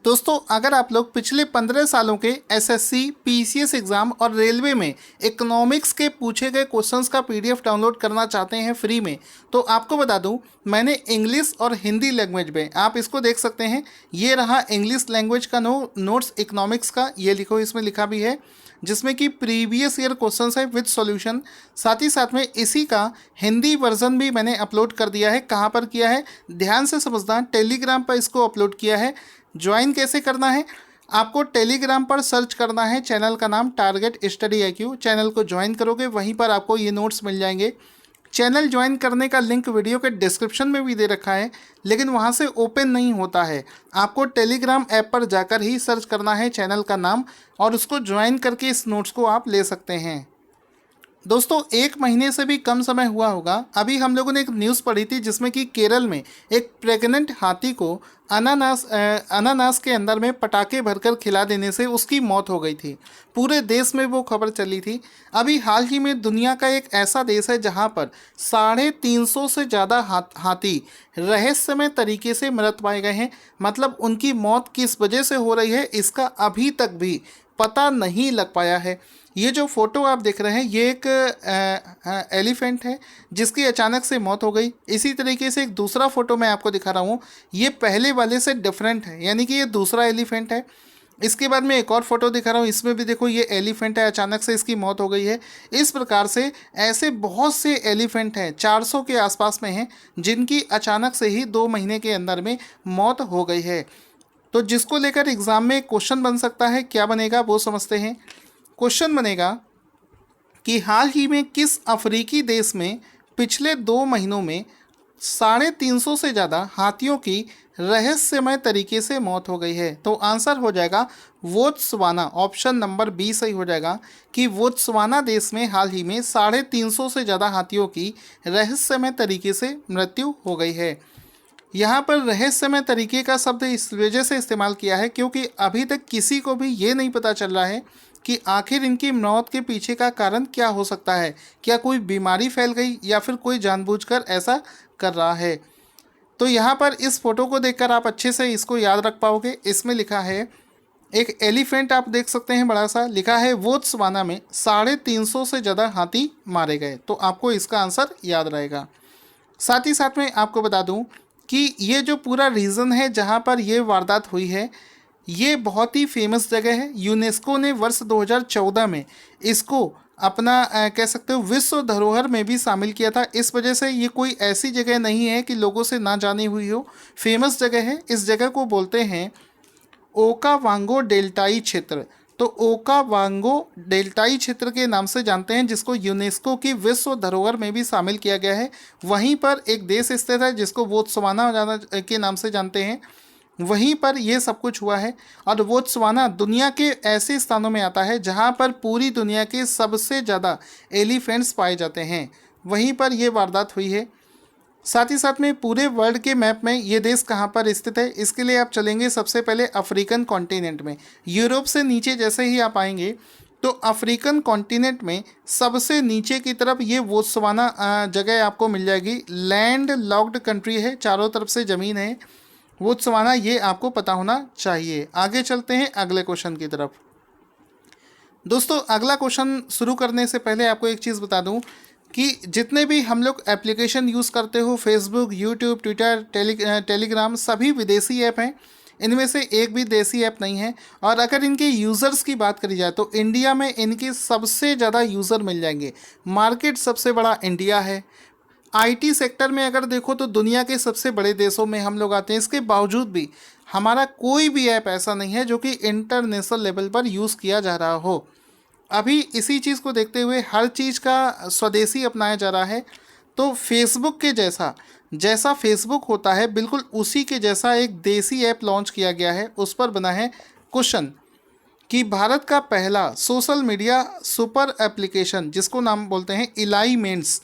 दोस्तों, अगर आप लोग पिछले 15 सालों के एसएससी, पीसीएस एग्जाम और रेलवे में इकोनॉमिक्स के पूछे गए क्वेश्चंस का पीडीएफ डाउनलोड करना चाहते हैं फ्री में, तो आपको बता दूं, मैंने इंग्लिश और हिंदी लैंग्वेज में, आप इसको देख सकते हैं। ये रहा इंग्लिश लैंग्वेज का नोट्स इकोनॉमिक्स का, ये लिखो, इसमें लिखा भी है, जिसमें कि प्रीवियस ईयर क्वेश्चंस है विद सॉल्यूशन। साथ ही साथ में इसी का हिंदी वर्जन भी मैंने अपलोड कर दिया है। कहाँ पर किया है, ध्यान से समझना, टेलीग्राम पर इसको अपलोड किया है। ज्वाइन कैसे करना है, आपको टेलीग्राम पर सर्च करना है, चैनल का नाम टारगेट स्टडी IQ। चैनल को ज्वाइन करोगे, वहीं पर आपको ये नोट्स मिल जाएंगे। चैनल ज्वाइन करने का लिंक वीडियो के डिस्क्रिप्शन में भी दे रखा है, लेकिन वहाँ से ओपन नहीं होता है। आपको टेलीग्राम ऐप पर जाकर ही सर्च करना है चैनल का नाम, और उसको ज्वाइन करके इस नोट्स को आप ले सकते हैं। दोस्तों, 1 महीने से भी कम समय हुआ होगा, अभी हम लोगों ने एक न्यूज़ पढ़ी थी जिसमें कि केरल में एक प्रेग्नेंट हाथी को अनानास के अंदर में पटाखे भरकर खिला देने से उसकी मौत हो गई थी। पूरे देश में वो खबर चली थी। अभी हाल ही में दुनिया का एक ऐसा देश है जहां पर 350 से ज़्यादा हाथी रहस्यमय तरीके से मृत पाए गए हैं। मतलब उनकी मौत किस वजह से हो रही है, इसका अभी तक भी पता नहीं लग पाया है। ये जो फोटो आप देख रहे हैं, ये एक एलिफेंट है जिसकी अचानक से मौत हो गई। इसी तरीके से एक दूसरा फोटो मैं आपको दिखा रहा हूँ, ये पहले वाले से डिफरेंट है, यानी कि ये दूसरा एलिफेंट है। इसके बाद में एक और फोटो दिखा रहा हूँ, इसमें भी देखो ये एलिफेंट है, अचानक से इसकी मौत हो गई है। इस प्रकार से ऐसे बहुत से एलिफेंट हैं, 400 के आसपास में हैं, जिनकी अचानक से ही 2 महीने के अंदर में मौत हो गई है। तो जिसको लेकर एग्जाम में क्वेश्चन बन सकता है, क्या बनेगा वो समझते हैं। क्वेश्चन बनेगा कि हाल ही में किस अफ्रीकी देश में पिछले 2 महीनों में 350 से ज़्यादा हाथियों की रहस्यमय तरीके से मौत हो गई है। तो आंसर हो जाएगा बोत्सवाना। ऑप्शन नंबर बी सही हो जाएगा कि बोत्सवाना देश में हाल ही में 350 से ज़्यादा हाथियों की रहस्यमय तरीके से मृत्यु हो गई है। यहाँ पर रहस्यमय तरीके का शब्द इस वजह से इस्तेमाल किया है क्योंकि अभी तक किसी को भी ये नहीं पता चल रहा है कि आखिर इनकी मौत के पीछे का कारण क्या हो सकता है। क्या कोई बीमारी फैल गई या फिर कोई जानबूझकर ऐसा कर रहा है। तो यहाँ पर इस फोटो को देखकर आप अच्छे से इसको याद रख पाओगे। इसमें लिखा है, एक एलिफेंट आप देख सकते हैं, बड़ा सा लिखा है बोत्सवाना में 350 से ज़्यादा हाथी मारे गए। तो आपको इसका आंसर याद रहेगा। साथ ही साथ में आपको बता दूं कि ये जो पूरा रीजन है जहाँ पर ये वारदात हुई है, ये बहुत ही फेमस जगह है। यूनेस्को ने वर्ष 2014 में इसको अपना कह सकते हो विश्व धरोहर में भी शामिल किया था। इस वजह से ये कोई ऐसी जगह नहीं है कि लोगों से ना जानी हुई हो, फेमस जगह है। इस जगह को बोलते हैं ओकावांगो डेल्टाई क्षेत्र। तो ओकावांगो डेल्टाई क्षेत्र के नाम से जानते हैं, जिसको यूनेस्को की विश्व धरोहर में भी शामिल किया गया है। वहीं पर एक देश स्थित है जिसको बोत्सवाना के नाम से जानते हैं, वहीं पर ये सब कुछ हुआ है। और बोत्सवाना दुनिया के ऐसे स्थानों में आता है जहां पर पूरी दुनिया के सबसे ज़्यादा एलिफेंट्स पाए जाते हैं। वहीं पर ये वारदात हुई है। साथ ही साथ में पूरे वर्ल्ड के मैप में ये देश कहाँ पर स्थित है, इसके लिए आप चलेंगे सबसे पहले अफ्रीकन कॉन्टिनेंट में। यूरोप से नीचे जैसे ही आप आएंगे तो अफ्रीकन कॉन्टिनेंट में सबसे नीचे की तरफ ये बोत्सवाना जगह आपको मिल जाएगी। लैंड लॉक्ड कंट्री है, चारों तरफ से ज़मीन है बोत्सवाना, ये आपको पता होना चाहिए। आगे चलते हैं अगले क्वेश्चन की तरफ। दोस्तों, अगला क्वेश्चन शुरू करने से पहले आपको एक चीज़ बता दूं कि जितने भी हम लोग एप्लीकेशन यूज़ करते हो, फेसबुक, यूट्यूब, ट्विटर, टेलीग्राम, सभी विदेशी ऐप हैं। इनमें से एक भी देसी ऐप नहीं है। और अगर इनके यूज़र्स की बात करी जाए तो इंडिया में इनके सबसे ज़्यादा यूज़र मिल जाएंगे। मार्केट सबसे बड़ा इंडिया है। IT सेक्टर में अगर देखो तो दुनिया के सबसे बड़े देशों में हम लोग आते हैं। इसके बावजूद भी हमारा कोई भी ऐप ऐसा नहीं है जो कि इंटरनेशनल लेवल पर यूज़ किया जा रहा हो। अभी इसी चीज़ को देखते हुए हर चीज़ का स्वदेशी अपनाया जा रहा है। तो फेसबुक के जैसा फेसबुक होता है, बिल्कुल उसी के जैसा एक देसी ऐप लॉन्च किया गया है। उस पर बना है क्वेश्चन कि भारत का पहला सोशल मीडिया सुपर एप्लीकेशन, जिसको नाम बोलते हैं इलाइमेंट्स,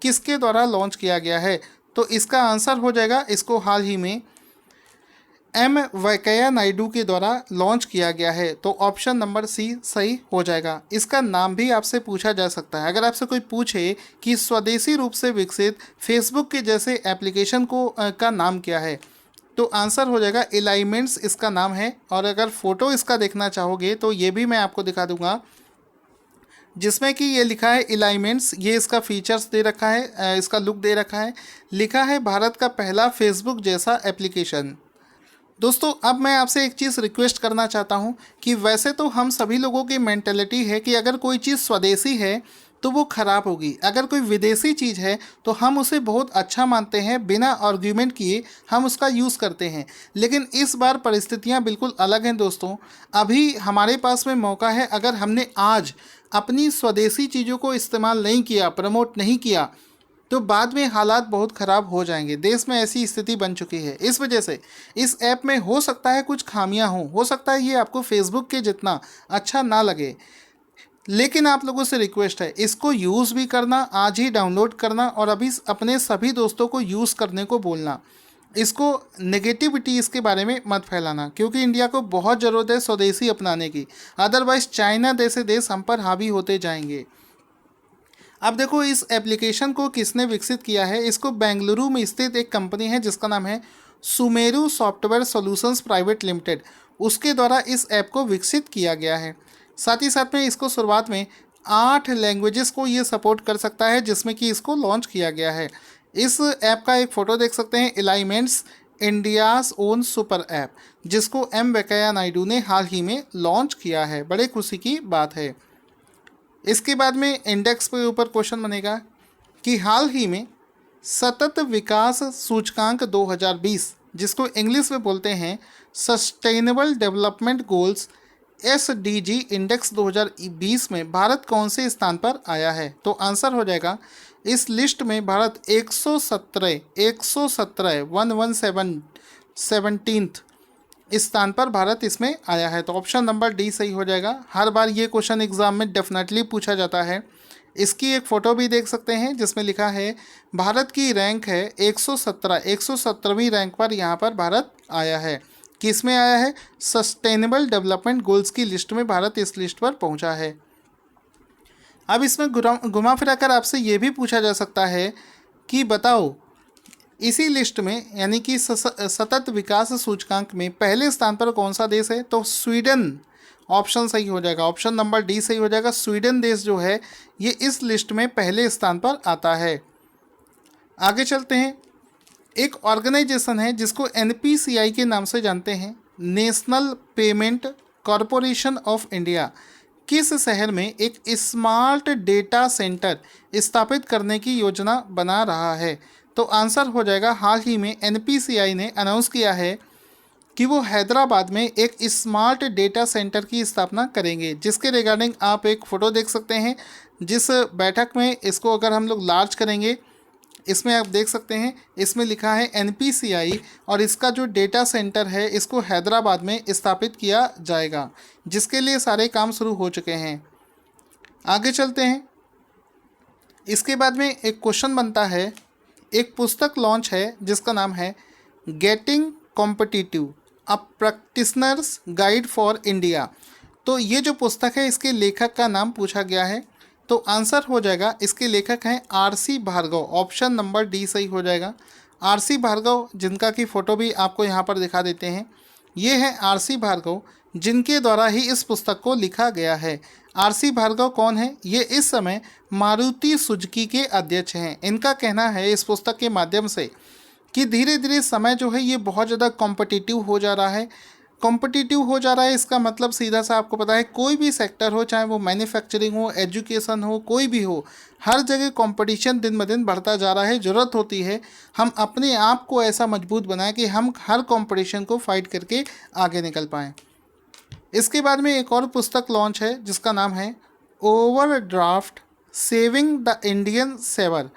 किसके द्वारा लॉन्च किया गया है। तो इसका आंसर हो जाएगा, इसको हाल ही में वेंकैया नायडू के द्वारा लॉन्च किया गया है। तो ऑप्शन नंबर सी सही हो जाएगा। इसका नाम भी आपसे पूछा जा सकता है। अगर आपसे कोई पूछे कि स्वदेशी रूप से विकसित फेसबुक के जैसे एप्लीकेशन का नाम क्या है, तो आंसर हो जाएगा अलाइनमेंट्स इसका नाम है। और अगर फ़ोटो इसका देखना चाहोगे तो ये भी मैं आपको दिखा दूंगा, जिसमें कि ये लिखा है अलाइनमेंट्स। ये इसका फीचर्स दे रखा है, इसका लुक दे रखा है। लिखा है भारत का पहला फेसबुक जैसा एप्लीकेशन। दोस्तों अब मैं आपसे एक चीज़ रिक्वेस्ट करना चाहता हूँ कि वैसे तो हम सभी लोगों की मेंटेलिटी है कि अगर कोई चीज़ स्वदेशी है तो वो ख़राब होगी, अगर कोई विदेशी चीज़ है तो हम उसे बहुत अच्छा मानते हैं, बिना आर्ग्यूमेंट किए हम उसका यूज़ करते हैं। लेकिन इस बार परिस्थितियाँ बिल्कुल अलग हैं दोस्तों। अभी हमारे पास में मौका है, अगर हमने आज अपनी स्वदेशी चीज़ों को इस्तेमाल नहीं किया, प्रमोट नहीं किया, तो बाद में हालात बहुत ख़राब हो जाएंगे। देश में ऐसी स्थिति बन चुकी है। इस वजह से इस ऐप में हो सकता है कुछ खामियां हों, हो सकता है ये आपको फेसबुक के जितना अच्छा ना लगे, लेकिन आप लोगों से रिक्वेस्ट है इसको यूज़ भी करना, आज ही डाउनलोड करना और अभी अपने सभी दोस्तों को यूज़ करने को बोलना। इसको नेगेटिविटी इसके बारे में मत फैलाना, क्योंकि इंडिया को बहुत ज़रूरत है स्वदेशी अपनाने की, अदरवाइज़ चाइना जैसे देश हम पर हावी होते जाएंगे। अब देखो इस एप्लीकेशन को किसने विकसित किया है। इसको बेंगलुरु में स्थित एक कंपनी है जिसका नाम है Sumeru software solutions private limited, उसके द्वारा इस ऐप को विकसित किया गया है। साथ ही साथ में इसको शुरुआत में 8 लैंग्वेजेस को ये सपोर्ट कर सकता है, जिसमें कि इसको लॉन्च किया गया है। इस ऐप का एक फ़ोटो देख सकते हैं, alignments India's own super app, जिसको एम वेंकैया नायडू ने हाल ही में लॉन्च किया है। बड़े खुशी की बात है। इसके बाद में इंडेक्स के ऊपर क्वेश्चन बनेगा कि हाल ही में सतत विकास सूचकांक 2020, जिसको इंग्लिश में बोलते हैं sustainable development goals SDG index 2020 में भारत कौन से स्थान पर आया है। तो आंसर हो जाएगा इस लिस्ट में भारत 117 117th स्थान पर भारत इसमें आया है। तो ऑप्शन नंबर डी सही हो जाएगा। हर बार ये क्वेश्चन एग्जाम में डेफिनेटली पूछा जाता है। इसकी एक फ़ोटो भी देख सकते हैं जिसमें लिखा है भारत की रैंक है 117वीं रैंक पर यहाँ पर भारत आया है। किस में आया है? सस्टेनेबल डेवलपमेंट गोल्स की लिस्ट में भारत इस लिस्ट पर पहुँचा है। अब इसमें घुमा फिरा कर आपसे ये भी पूछा जा सकता है कि बताओ इसी लिस्ट में यानी कि सतत विकास सूचकांक में पहले स्थान पर कौन सा देश है। तो स्वीडन ऑप्शन सही हो जाएगा। ऑप्शन नंबर डी सही हो जाएगा। स्वीडन देश जो है ये इस लिस्ट में पहले स्थान पर आता है। आगे चलते हैं। एक ऑर्गेनाइजेशन है जिसको एनपीसीआई के नाम से जानते हैं, national payment corporation of India, किस शहर में एक स्मार्ट डेटा सेंटर स्थापित करने की योजना बना रहा है। तो आंसर हो जाएगा हाल ही में एनपीसीआई ने अनाउंस किया है कि वो हैदराबाद में एक स्मार्ट डेटा सेंटर की स्थापना करेंगे, जिसके रिगार्डिंग आप एक फ़ोटो देख सकते हैं। जिस बैठक में इसको अगर हम लोग लार्ज करेंगे, इसमें आप देख सकते हैं इसमें लिखा है एनपीसीआई और इसका जो डेटा सेंटर है इसको हैदराबाद में स्थापित किया जाएगा, जिसके लिए सारे काम शुरू हो चुके हैं। आगे चलते हैं। इसके बाद में एक क्वेश्चन बनता है, एक पुस्तक लॉन्च है जिसका नाम है getting competitive a practitioner's guide for India. तो ये जो पुस्तक है इसके लेखक का नाम पूछा गया है। तो आंसर हो जाएगा इसके लेखक हैं R C Bhargava. Option number D सही हो जाएगा। आरसी भार्गव, जिनका की फ़ोटो भी आपको यहाँ पर दिखा देते हैं, ये है आरसी भार्गव, जिनके द्वारा ही इस पुस्तक को लिखा गया है। आरसी भार्गव कौन है? ये इस समय मारुति सुजुकी के अध्यक्ष हैं। इनका कहना है इस पुस्तक के माध्यम से कि धीरे धीरे समय जो है ये बहुत ज़्यादा कॉम्पिटिटिव हो जा रहा है। कॉम्पिटिटिव हो जा रहा है इसका मतलब सीधा सा आपको पता है, कोई भी सेक्टर हो, चाहे वो मैन्युफैक्चरिंग हो, एजुकेशन हो, कोई भी हो, हर जगह कंपटीशन दिन ब दिन बढ़ता जा रहा है। ज़रूरत होती है हम अपने आप को ऐसा मजबूत बनाएं कि हम हर कंपटीशन को फाइट करके आगे निकल पाएँ। इसके बाद में एक और पुस्तक लॉन्च है जिसका नाम है overdraft saving the Indian saver.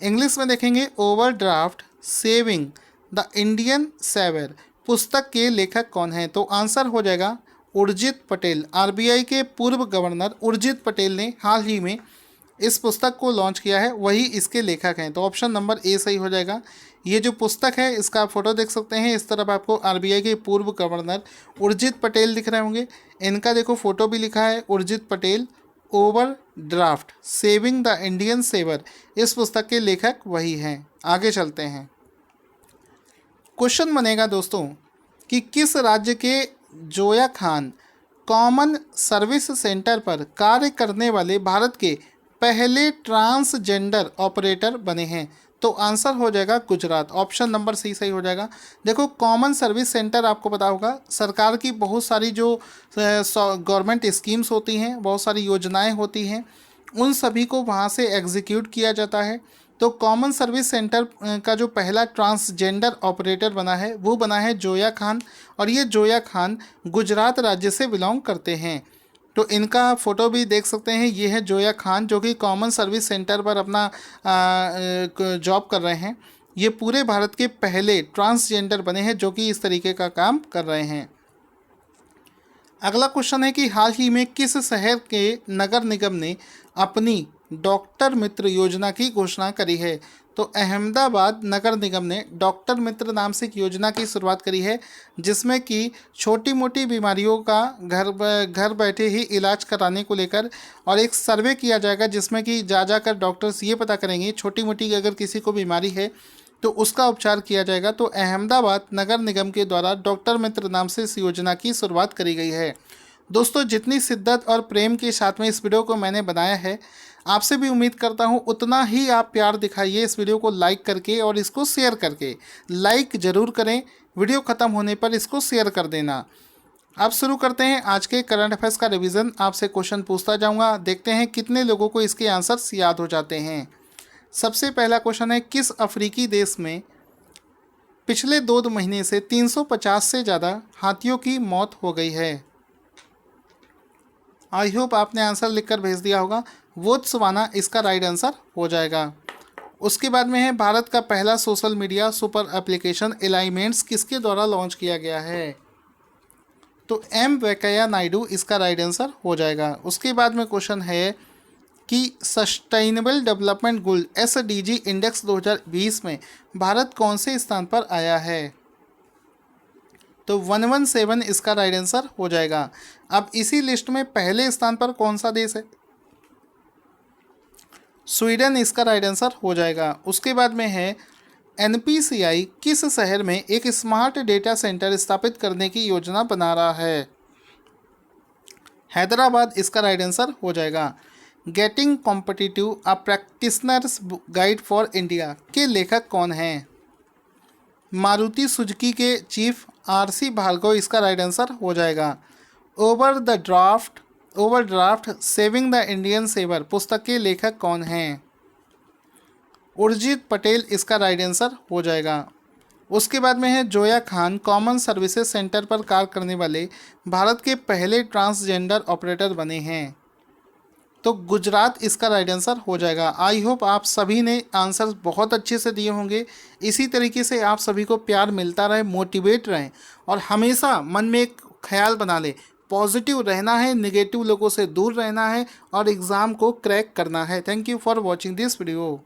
English में देखेंगे overdraft saving the Indian saver. पुस्तक के लेखक कौन हैं? तो आंसर हो जाएगा उर्जित पटेल। आरबीआई के पूर्व गवर्नर उर्जित पटेल ने हाल ही में इस पुस्तक को लॉन्च किया है, वही इसके लेखक हैं। तो ऑप्शन नंबर ए सही हो जाएगा। ये जो पुस्तक है इसका आप फोटो देख सकते हैं, इस तरफ आपको आरबीआई के पूर्व गवर्नर उर्जित पटेल दिख रहे होंगे। इनका देखो फोटो भी लिखा है Urjit Patel, overdraft saving the Indian saver. इस पुस्तक के लेखक वही हैं। आगे चलते हैं। क्वेश्चन बनेगा दोस्तों कि किस राज्य के Zoya Khan common service centre पर कार्य करने वाले भारत के पहले ट्रांसजेंडर ऑपरेटर बने हैं। तो आंसर हो जाएगा गुजरात, ऑप्शन नंबर सी सही हो जाएगा। देखो, कॉमन सर्विस सेंटर आपको पता होगा, सरकार की बहुत सारी जो गवर्नमेंट स्कीम्स होती हैं, बहुत सारी योजनाएं होती हैं, उन सभी को वहाँ से एग्जीक्यूट किया जाता है। तो कॉमन सर्विस सेंटर का जो पहला ट्रांसजेंडर ऑपरेटर बना है वो बना है जोया खान, और ये जोया खान गुजरात राज्य से बिलोंग करते हैं। तो इनका फ़ोटो भी देख सकते हैं, ये है जोया खान जो कि कॉमन सर्विस सेंटर पर अपना जॉब कर रहे हैं। ये पूरे भारत के पहले ट्रांसजेंडर बने हैं जो कि इस तरीके का काम कर रहे हैं। अगला क्वेश्चन है कि हाल ही में किस शहर के नगर निगम ने अपनी डॉक्टर मित्र योजना की घोषणा करी है। तो अहमदाबाद नगर निगम ने डॉक्टर मित्र नाम से एक योजना की शुरुआत करी है, जिसमें कि छोटी मोटी बीमारियों का घर बैठे ही इलाज कराने को लेकर और एक सर्वे किया जाएगा, जिसमें कि जा जाकर डॉक्टर्स ये पता करेंगे छोटी मोटी अगर किसी को बीमारी है तो उसका उपचार किया जाएगा। तो अहमदाबाद नगर निगम के द्वारा डॉक्टर मित्र नाम से इस योजना की शुरुआत करी गई है। दोस्तों, जितनी शिद्दत और प्रेम के साथ में इस वीडियो को मैंने बनाया है, आपसे भी उम्मीद करता हूँ उतना ही आप प्यार दिखाइए इस वीडियो को लाइक करके और इसको शेयर करके। लाइक ज़रूर करें, वीडियो ख़त्म होने पर इसको शेयर कर देना। अब शुरू करते हैं आज के करंट अफेयर्स का रिवीजन। आपसे क्वेश्चन पूछता जाऊँगा, देखते हैं कितने लोगों को इसके आंसर्स याद हो जाते हैं। सबसे पहला क्वेश्चन है, किस अफ्रीकी देश में पिछले 2 महीने से 350 से ज़्यादा हाथियों की मौत हो गई है। आई होप आपने आंसर लिखकर भेज दिया होगा। बोत्सवाना इसका राइट आंसर हो जाएगा। उसके बाद में है, भारत का पहला सोशल मीडिया सुपर एप्लीकेशन एलाइनमेंट्स किसके द्वारा लॉन्च किया गया है। तो एम वेंकैया नायडू इसका राइट आंसर हो जाएगा। उसके बाद में क्वेश्चन है कि sustainable development goal SDG index 2020 में भारत कौन से स्थान पर आया है। तो 117 इसका राइट आंसर हो जाएगा। अब इसी लिस्ट में पहले स्थान पर कौन सा देश है। स्वीडन इसका राइट आंसर हो जाएगा। उसके बाद में है, NPCI किस शहर में एक स्मार्ट डेटा सेंटर स्थापित करने की योजना बना रहा है। हैदराबाद इसका राइट आंसर हो जाएगा। Getting competitive a practitioner's guide for India के लेखक कौन हैं। मारुति सुजुकी के चीफ RC भार्गव इसका राइट आंसर हो जाएगा। Overdraft saving the Indian saver पुस्तक के लेखक कौन हैं। उर्जित पटेल इसका राइट आंसर हो जाएगा। उसके बाद में है, Zoya Khan common services centre पर कार्य करने वाले भारत के पहले ट्रांसजेंडर ऑपरेटर बने हैं। तो गुजरात इसका राइट आंसर हो जाएगा। आई होप आप सभी ने आंसर बहुत अच्छे से दिए होंगे। इसी तरीके से आप सभी को प्यार मिलता रहे, मोटिवेट रहें और हमेशा मन में एक ख्याल बना लें, पॉजिटिव रहना है, नेगेटिव लोगों से दूर रहना है और एग्ज़ाम को क्रैक करना है। Thank you for watching this video.